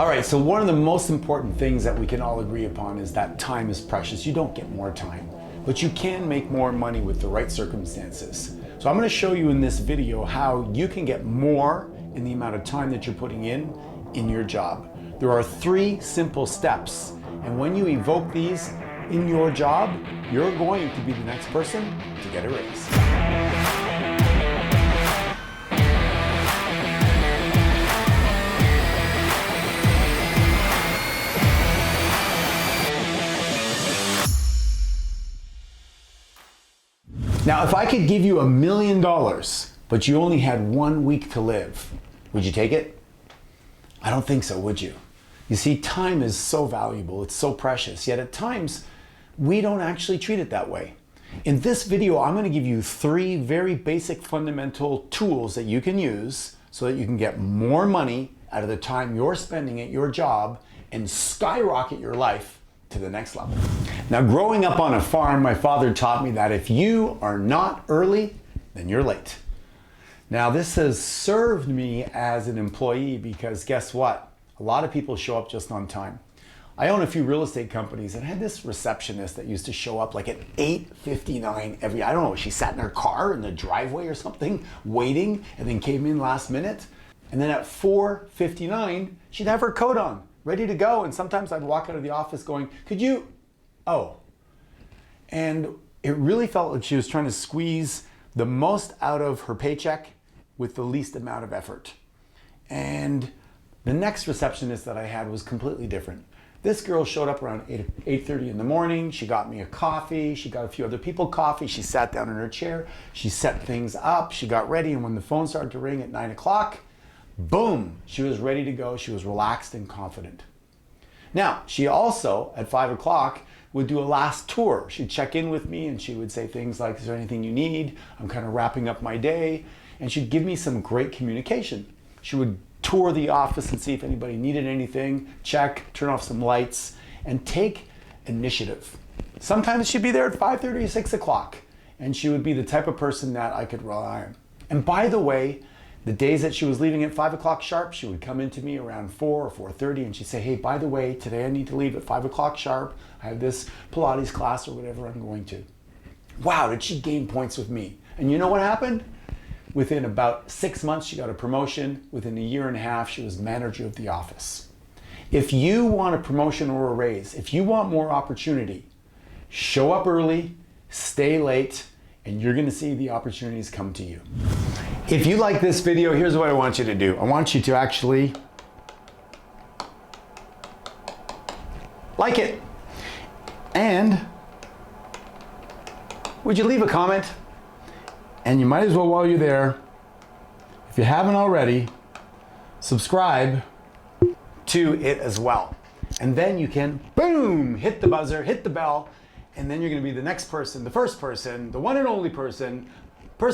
All right, so one of the most important things that we can all agree upon is that time is precious. You don't get more time, but you can make more money with the right circumstances. So I'm going to show you in this video how you can get more in the amount of time that you're putting in your job. There are 3 simple steps, and when you evoke these in your job, you're going to be the next person to get a raise. Now, if I could give you $1 million, but you only had 1 week to live, would you take it? I don't think so, would you? You see, time is so valuable, it's so precious, yet at times, we don't actually treat it that way. In this video, I'm going to give you 3 very basic fundamental tools that you can use so that you can get more money out of the time you're spending at your job and skyrocket your life to the next level. Now, growing up on a farm, my father taught me that if you are not early, then you're late. Now, this has served me as an employee because guess what? A lot of people show up just on time. I own a few real estate companies and I had this receptionist that used to show up like at 8:59 I don't know, she sat in her car in the driveway or something, waiting, and then came in last minute. And then at 4:59, she'd have her coat on, ready to go. And sometimes I'd walk out of the office going, could you? Oh. And it really felt like she was trying to squeeze the most out of her paycheck with the least amount of effort. And the next receptionist that I had was completely different. This girl showed up around 8:30 in the morning. She got me a coffee. She got a few other people coffee. She sat down in her chair. She set things up. She got ready. And when the phone started to ring at 9 o'clock, boom, she was ready to go. She was relaxed and confident. Now, she also, at 5 o'clock, would do a last tour. She'd check in with me and she would say things like, is there anything you need? I'm kind of wrapping up my day. And she'd give me some great communication. She would tour the office and see if anybody needed anything, check, turn off some lights, and take initiative. Sometimes she'd be there at 5:30 or 6 o'clock, and she would be the type of person that I could rely on. And by the way, the days that she was leaving at 5 o'clock sharp, she would come into me around 4 or 4:30 and she'd say, hey, by the way, today I need to leave at 5 o'clock sharp. I have this Pilates class or whatever I'm going to. Wow, did she gain points with me? And you know what happened? Within about 6 months, she got a promotion. Within a year and a half, she was manager of the office. If you want a promotion or a raise, if you want more opportunity, show up early, stay late, and you're gonna see the opportunities come to you. If you like this video, here's what I want you to do. I want you to actually like it. And would you leave a comment? And you might as well, while you're there, if you haven't already, subscribe to it as well. And then you can, boom, hit the buzzer, hit the bell, and then you're gonna be the next person, the first person, the one and only person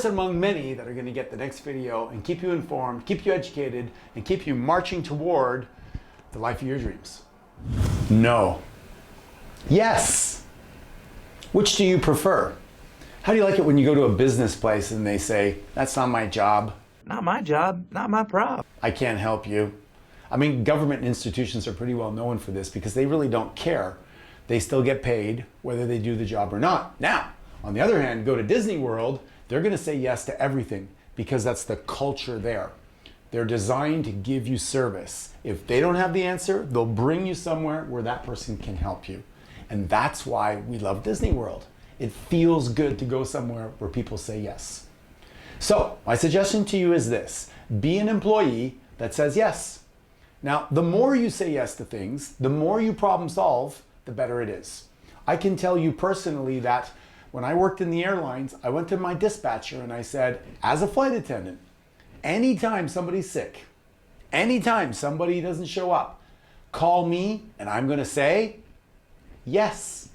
among many that are gonna get the next video and keep you informed, keep you educated, and keep you marching toward the life of your dreams. No. Yes. Which do you prefer? How do you like it when you go to a business place and they say, that's not my job? Not my job, not my problem. I can't help you. I mean, government institutions are pretty well known for this because they really don't care. They still get paid whether they do the job or not. Now, on the other hand, go to Disney World, they're gonna say yes to everything because that's the culture there. They're designed to give you service. If they don't have the answer, they'll bring you somewhere where that person can help you. And that's why we love Disney World. It feels good to go somewhere where people say yes. So my suggestion to you is this: be an employee that says yes. Now, the more you say yes to things, the more you problem solve, the better it is. I can tell you personally that when I worked in the airlines, I went to my dispatcher and I said, as a flight attendant, anytime somebody's sick, anytime somebody doesn't show up, call me and I'm gonna say yes.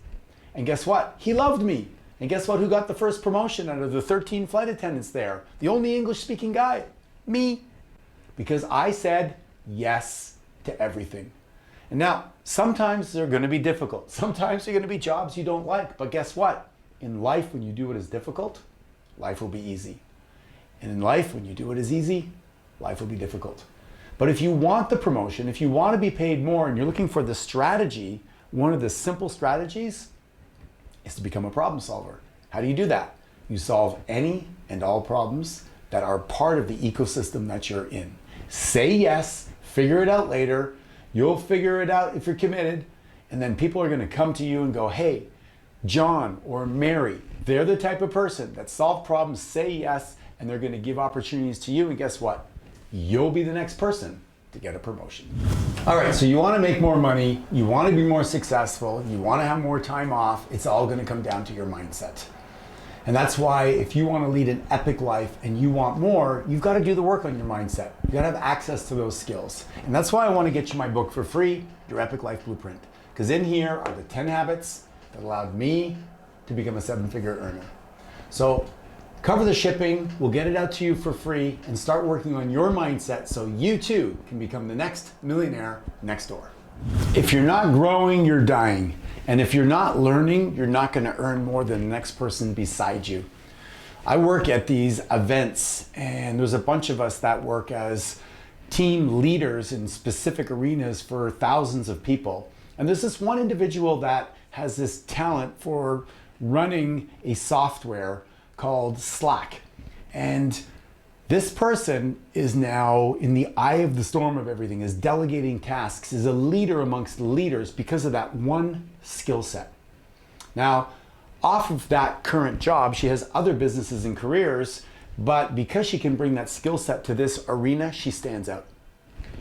And guess what? He loved me. And guess what? Who got the first promotion out of the 13 flight attendants there? The only English-speaking guy. Me. Because I said yes to everything. And now, sometimes they're going to be difficult. Sometimes they're going to be jobs you don't like. But guess what? In life, when you do what is difficult, life will be easy. And in life, when you do what is easy, life will be difficult. But if you want the promotion, if you want to be paid more and you're looking for the strategy, one of the simple strategies is to become a problem solver. How do you do that? You solve any and all problems that are part of the ecosystem that you're in. Say yes, figure it out later. You'll figure it out if you're committed. And then people are going to come to you and go, hey, John or Mary, they're the type of person that solve problems, say yes, and they're going to give opportunities to you. And guess what? You'll be the next person to get a promotion. All right, so you want to make more money, you want to be more successful, you want to have more time off. It's all going to come down to your mindset. And that's why if you want to lead an epic life and you want more, you've got to do the work on your mindset. You've got to have access to those skills. And that's why I want to get you my book for free, Your Epic Life Blueprint. Because in here are the 10 habits that allowed me to become a 7-figure earner. So cover the shipping, we'll get it out to you for free, and start working on your mindset so you too can become the next millionaire next door. If you're not growing, you're dying. And if you're not learning, you're not going to earn more than the next person beside you. I work at these events, and there's a bunch of us that work as team leaders in specific arenas for thousands of people. And there's this one individual that has this talent for running a software called Slack. And this person is now in the eye of the storm of everything, is delegating tasks, is a leader amongst leaders because of that one skill set. Now, off of that current job, she has other businesses and careers, but because she can bring that skill set to this arena, she stands out.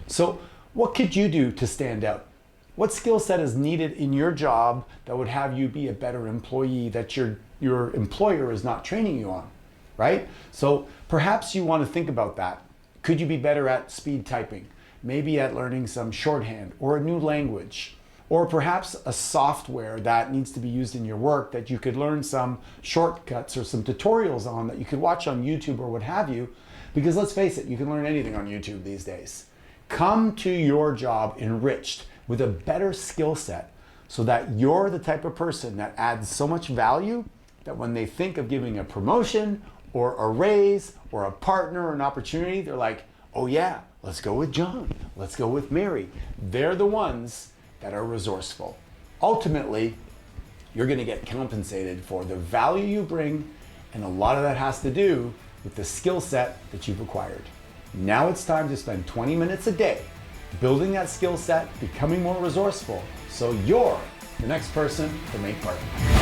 So what could you do to stand out? What skill set is needed in your job that would have you be a better employee that your employer is not training you on, right? So perhaps you want to think about that. Could you be better at speed typing? Maybe at learning some shorthand or a new language, or perhaps a software that needs to be used in your work that you could learn some shortcuts or some tutorials on that you could watch on YouTube or what have you, because let's face it, you can learn anything on YouTube these days. Come to your job enriched with a better skill set so that you're the type of person that adds so much value that when they think of giving a promotion or a raise or a partner or an opportunity, they're like, oh yeah, let's go with John, let's go with Mary. They're the ones that are resourceful. Ultimately, you're gonna get compensated for the value you bring, and a lot of that has to do with the skill set that you've acquired. Now it's time to spend 20 minutes a day building that skill set, becoming more resourceful, so you're the next person to make partner.